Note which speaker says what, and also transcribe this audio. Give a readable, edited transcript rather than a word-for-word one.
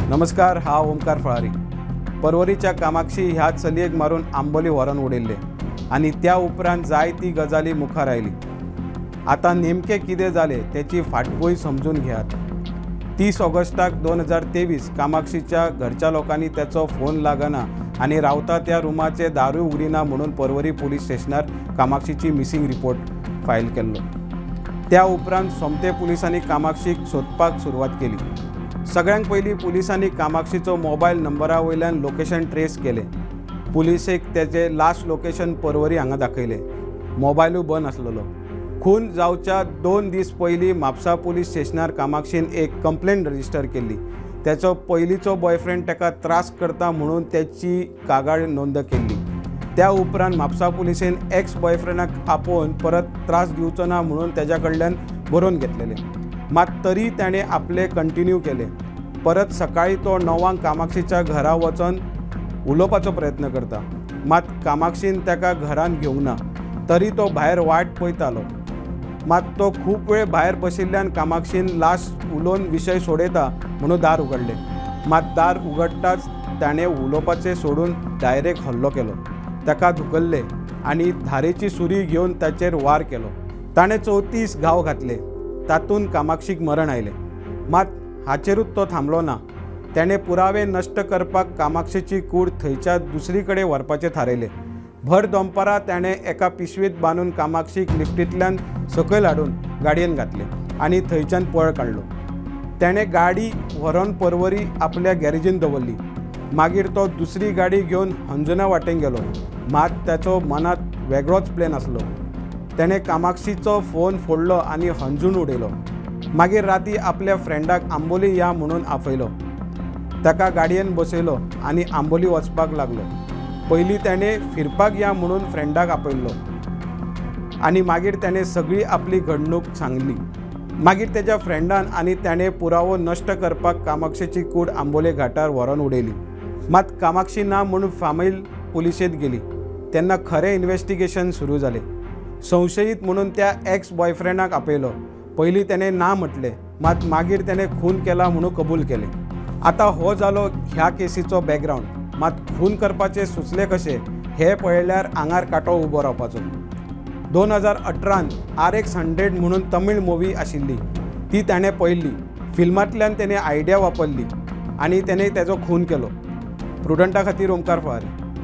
Speaker 1: नमस्कार, हा ओमकार फळारी। परवरीच्या कामाक्षी ह्या चलयेक मारून आंबोली व्हरून उडयल्ले आणि त्या उपरांत जाय ती गजाली मुखार आयली। आता नेमके कितें जालें त्याची फाटभूंय समजून घेयात। 30 ऑगस्टाक 2023 कामाक्षीच्या घरच्या लोकांनी त्याचो फोन लागना आणि रावता त्या रुमाचे दारूय उगडिना म्हणून परवरी पोलीस स्टेशनार कामाक्षीची मिसिंग रिपोर्ट फायल केल्लो। त्या उपरांत सोमते पुलिसांनी कामाक्षीक सोदपाक सुरवात केली। सगळ्यांत पयलीं पुलिसांनी कामाक्षीचो मोबायल नंबरा वयल्यान लोकेशन ट्रेस केले। पुलिसेक त्याचे लास्ट लोकेशन परवरी हांगा दाखयले। मोबायलूय बंद आसलेलो। खून जावच्या 2 दीस पयलीं म्हापसा पुलीस स्टेशनार कामाक्षीन एक कंप्लेंट रजिस्टर केल्ली। त्याचो पयलींचो बॉयफ्रेंड ताका त्रास करता म्हणून त्याची कागाळ नोंद केल्ली। त्या उपरांत म्हापसा पुलिसेन एक्स बॉयफ्रेंडाक आपोवन परत त्रास दिवचो ना म्हणून त्याच्या कडल्यान बरोवन घेतलेले। मात तरी ताणें आपले कंटिन्यू केले। परत सकाळी तो 9 कामाक्षीच्या घरा वचून उलोवपाचो प्रयत्न करता, मात कामाक्षीन ताका घरान घेवंक ना। तरी तो भायर वाट पळयतालो, मात तो खूब वेळ भायर बशिल्ल्यान कामाक्षीन लास्ट उलोवन विशय सोडयता म्हणून दार उगडले। मात दार उगडटाच ताणें उलोवपाचें सोडून डायरेक्ट हल्लो केलो। ताका धुकल्ले आनी धारेची सुरी घेवन ताचेर वार केलो। ताणें 34 घाव घातले, तातूंत कामाक्षीक मरण आयलें। मात हाचेरूच तो थांबलो ना। ताणें पुरावे नश्ट करपाक कामाक्षीची कूड थंयच्या दुसरी कडेन व्हरपाचें थारायलें। भर दनपारां ताणें एका पिशवेंत बांदून कामाक्षीक लिफ्टींतल्यान सकयल हाडून गाडयेन घातलें आनी थंयच्यान पळ काडलो। ताणें गाडी व्हरोन परवरी आपल्या गॅरेजीन दवरली। मागीर तो दुसरी गाडी घेवन अंजुना वाटेन गेलो, मात ताचो मनांत वेगळोच प्लॅन आसलो। ताणें कामाक्षीचो फोन फोडलो आनी हंजून उडयलो। मागीर राती आपल्या फ्रेंडाक आंबोली या म्हणून आपयलो। ताका गाडयेन बसयलो आनी आंबोली वचपाक लागलो। पयलीं ताणें फिरपाक या म्हणून फ्रेंडाक आपयल्लो आनी मागीर ताणें सगळी आपली घडणूक सांगली। मागीर ताच्या फ्रेंडान आनी ताणें पुरावो नश्ट करपाक कामाक्षीची कूड आंबोले घाटार व्हरोन उडयली। मात कामाक्षी ना म्हणून फामील पुलिशेंत गेली। तेन्ना खरें इन्व्हेस्टिगेशन सुरू जालें। संशयीत म्हणून त्या एक्स बॉयफ्रेंडाक आपयलो। पयलीं ताणें ना म्हटलें, मात मागीर ताणें खून केला म्हणून कबूल केलें। आतां हो जालो ह्या केसीचो बॅकग्रावंड। मात खून करपाचें सुचलें कशें हें पळयल्यार आंगार कांटो उबो रावपाचो। 2018 RX 100 म्हणून तमीळ मुवी आशिल्ली, ती ताणें पळयल्ली। फिल्मांतल्यान ताणें आयडिया वापरली आनी ताणें ताजो खून केलो। प्रुडंटा खातीर ओमकार फळारी।